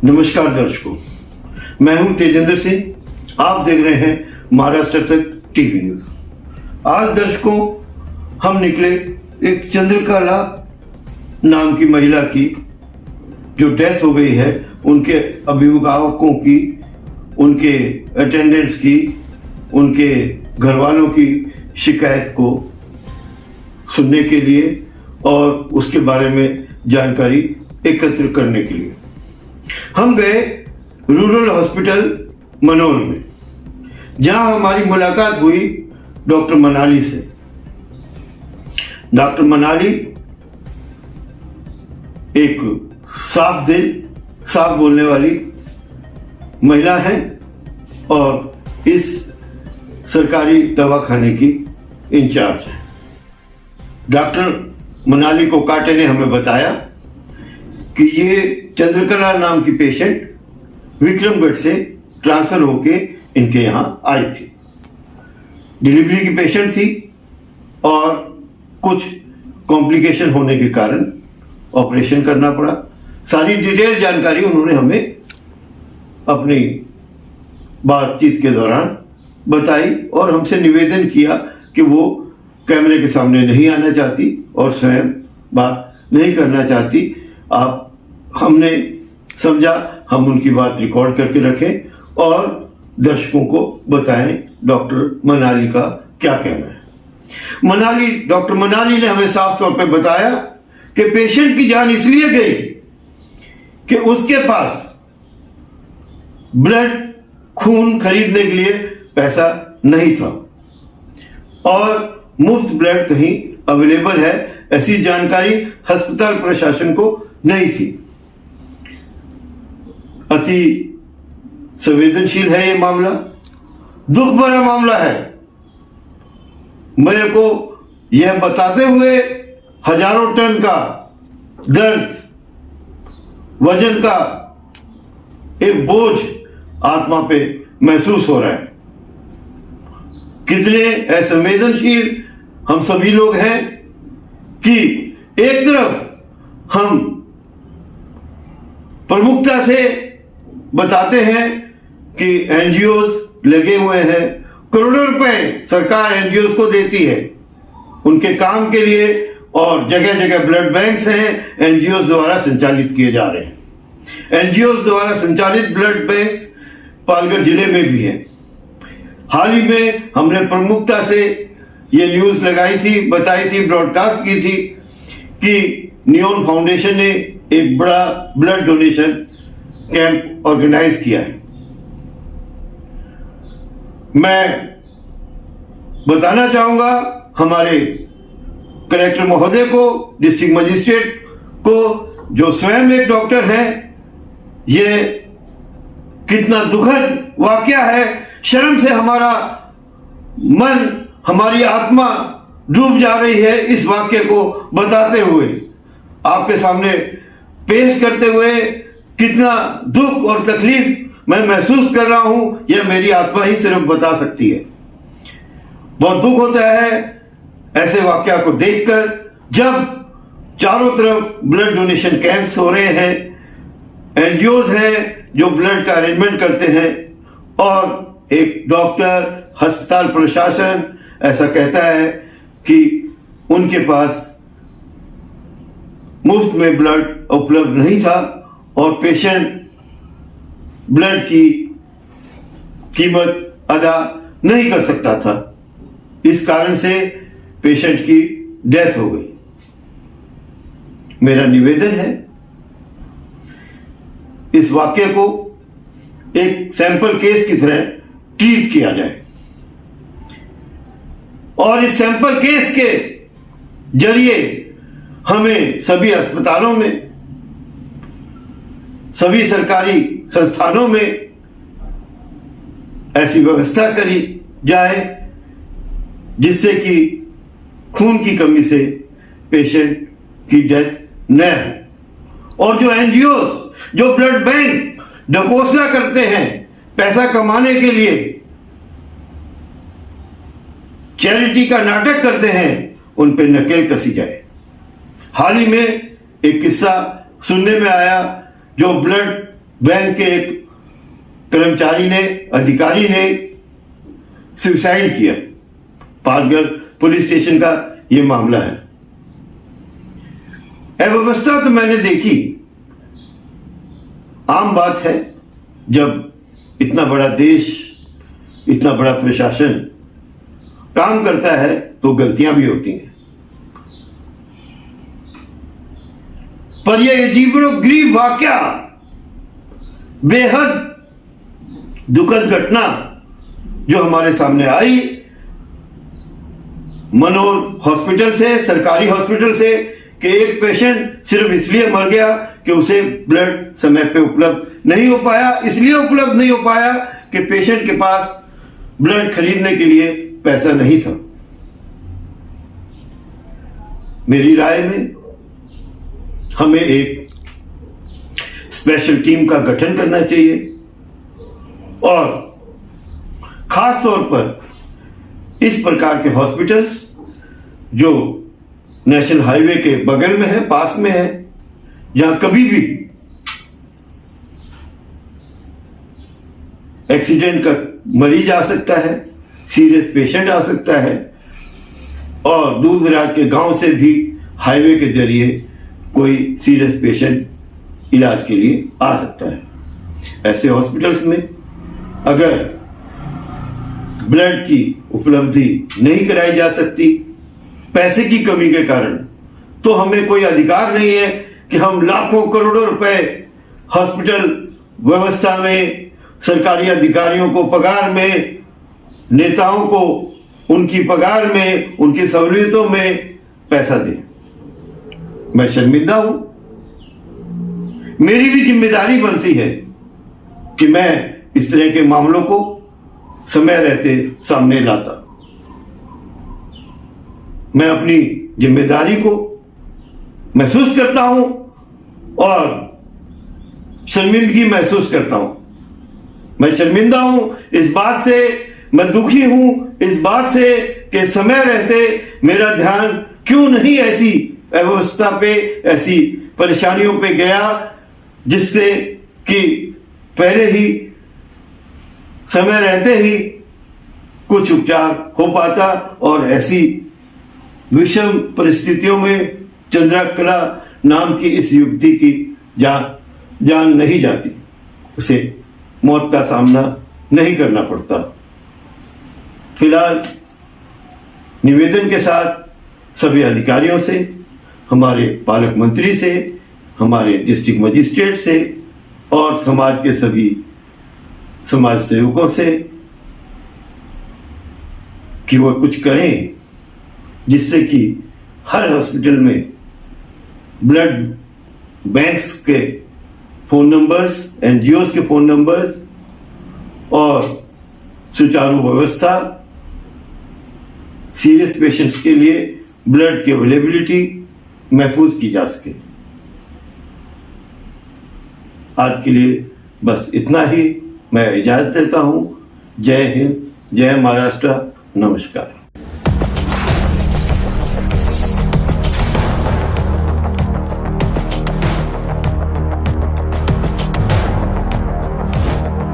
नमस्कार दर्शकों, मैं हूं तेजेंद्र सिंह। आप देख रहे हैं महाराष्ट्र तक टीवी न्यूज। आज दर्शकों हम निकले एक चंद्रकला नाम की महिला की जो डेथ हो गई है, उनके अभिभावकों की, उनके अटेंडेंट्स की, उनके घर वालों की शिकायत को सुनने के लिए और उसके बारे में जानकारी एकत्र करने के लिए हम गए रूरल हॉस्पिटल मनोर में, जहां हमारी मुलाकात हुई डॉक्टर मनाली से। डॉक्टर मनाली एक साफ दिल, साफ बोलने वाली महिला है और इस सरकारी दवाखाने की इंचार्ज है। डॉक्टर मनाली को काटे ने हमें बताया कि ये चंद्रकला नाम की पेशेंट विक्रमगढ़ से ट्रांसफर होके इनके यहां आई थी। डिलीवरी की पेशेंट थी और कुछ कॉम्प्लिकेशन होने के कारण ऑपरेशन करना पड़ा। सारी डिटेल जानकारी उन्होंने हमें अपनी बातचीत के दौरान बताई और हमसे निवेदन किया कि वो कैमरे के सामने नहीं आना चाहती और स्वयं बात नहीं करना चाहती। हमने समझा हम उनकी बात रिकॉर्ड करके रखें और दर्शकों को बताएं डॉक्टर मनाली का क्या कहना है। डॉक्टर मनाली ने हमें साफ तौर पे बताया कि पेशेंट की जान इसलिए गई कि उसके पास ब्लड खून खरीदने के लिए पैसा नहीं था और मुफ्त ब्लड कहीं अवेलेबल है ऐसी जानकारी अस्पताल प्रशासन को नहीं थी। अति संवेदनशील है ये मामला, दुख भरा मामला है। मेरे को यह बताते हुए हजारों टन का दर्द, वजन का एक बोझ आत्मा पे महसूस हो रहा है। कितने असंवेदनशील हम सभी लोग हैं कि एक तरफ हम प्रमुखता से बताते हैं कि एनजीओज लगे हुए हैं, करोड़ों रुपए सरकार एनजीओज को देती है उनके काम के लिए और जगह जगह ब्लड बैंक्स हैं एनजीओज द्वारा संचालित किए जा रहे हैं। एनजीओज द्वारा संचालित ब्लड बैंक्स पालघर जिले में भी हैं। हाल ही में हमने प्रमुखता से ये न्यूज लगाई थी, बताई थी, ब्रॉडकास्ट की थी कि नियोन फाउंडेशन ने एक बड़ा ब्लड डोनेशन कैंप ऑर्गेनाइज किया है। मैं बताना चाहूंगा हमारे कलेक्टर महोदय को, डिस्ट्रिक्ट मजिस्ट्रेट को, जो स्वयं एक डॉक्टर हैं, ये कितना दुखद वाकया है। शर्म से हमारा मन, हमारी आत्मा डूब जा रही है इस वाक्य को बताते हुए, आपके सामने पेश करते हुए। कितना दुख और तकलीफ मैं महसूस कर रहा हूं यह मेरी आत्मा ही सिर्फ बता सकती है। बहुत दुख होता है ऐसे वाकया को देखकर, जब चारों तरफ ब्लड डोनेशन कैंप्स हो रहे हैं, एनजीओज हैं जो ब्लड का अरेंजमेंट करते हैं और एक डॉक्टर, अस्पताल प्रशासन ऐसा कहता है कि उनके पास मुफ्त में ब्लड उपलब्ध नहीं था और पेशेंट ब्लड की कीमत अदा नहीं कर सकता था। इस कारण से पेशेंट की डेथ हो गई। मेरा निवेदन है इस वाक्य को एक सैंपल केस की तरह ट्रीट किया जाए और इस सैंपल केस के जरिए हमें सभी अस्पतालों में, सभी सरकारी संस्थानों में ऐसी व्यवस्था करी जाए जिससे कि खून की कमी से पेशेंट की डेथ न हो। और जो एनजीओ, जो ब्लड बैंक ढकोसला करते हैं पैसा कमाने के लिए, चैरिटी का नाटक करते हैं, उन पे नकेल कसी जाए। हाल ही में एक किस्सा सुनने में आया, जो ब्लड बैंक के एक कर्मचारी ने, अधिकारी ने सुसाइड किया। पालघर पुलिस स्टेशन का यह मामला है। अव्यवस्था तो मैंने देखी, आम बात है। जब इतना बड़ा देश, इतना बड़ा प्रशासन काम करता है तो गलतियां भी होती हैं। पर यह अजीबोगरीब वाकया, बेहद दुखद घटना जो हमारे सामने आई, मनोर हॉस्पिटल से, सरकारी हॉस्पिटल से, कि एक पेशेंट सिर्फ इसलिए मर गया कि उसे ब्लड समय पे उपलब्ध नहीं हो पाया। इसलिए उपलब्ध नहीं हो पाया कि पेशेंट के पास ब्लड खरीदने के लिए पैसा नहीं था। मेरी राय में हमें एक स्पेशल टीम का गठन करना चाहिए और खास तौर पर इस प्रकार के हॉस्पिटल्स जो नेशनल हाईवे के बगल में है, पास में है, जहां कभी भी एक्सीडेंट का मरीज आ सकता है, सीरियस पेशेंट आ सकता है, और दूर दराज के गांव से भी हाईवे के जरिए कोई सीरियस पेशेंट इलाज के लिए आ सकता है। ऐसे हॉस्पिटल्स में अगर ब्लड की उपलब्धि नहीं कराई जा सकती पैसे की कमी के कारण, तो हमें कोई अधिकार नहीं है कि हम लाखों करोड़ों रुपए हॉस्पिटल व्यवस्था में, सरकारी अधिकारियों को पगार में, नेताओं को उनकी पगार में, उनकी सहूलियतों में पैसा दें। मैं शर्मिंदा हूं। मेरी भी जिम्मेदारी बनती है कि मैं इस तरह के मामलों को समय रहते सामने लाता। मैं अपनी जिम्मेदारी को महसूस करता हूं और शर्मिंदगी महसूस करता हूं। मैं शर्मिंदा हूं इस बात से, मैं दुखी हूं इस बात से कि समय रहते मेरा ध्यान क्यों नहीं ऐसी अव्यवस्था पे, ऐसी परेशानियों पे गया जिससे कि पहले ही, समय रहते ही कुछ उपचार हो पाता और ऐसी विषम परिस्थितियों में चंद्रकला नाम की इस युवती की जान नहीं जाती, उसे मौत का सामना नहीं करना पड़ता। फिलहाल निवेदन के साथ सभी अधिकारियों से, हमारे पालक मंत्री से, हमारे डिस्ट्रिक्ट मजिस्ट्रेट से और समाज के सभी समाज सेवकों से कि वह कुछ करें जिससे कि हर हॉस्पिटल में ब्लड बैंक्स के फोन नंबर्स, एनजीओस के फोन नंबर्स और सुचारू व्यवस्था, सीरियस पेशेंट्स के लिए ब्लड की अवेलेबिलिटी महफूज की जा सके। आज के लिए बस इतना ही। मैं इजाजत देता हूं। जय हिंद, जय महाराष्ट्र, नमस्कार।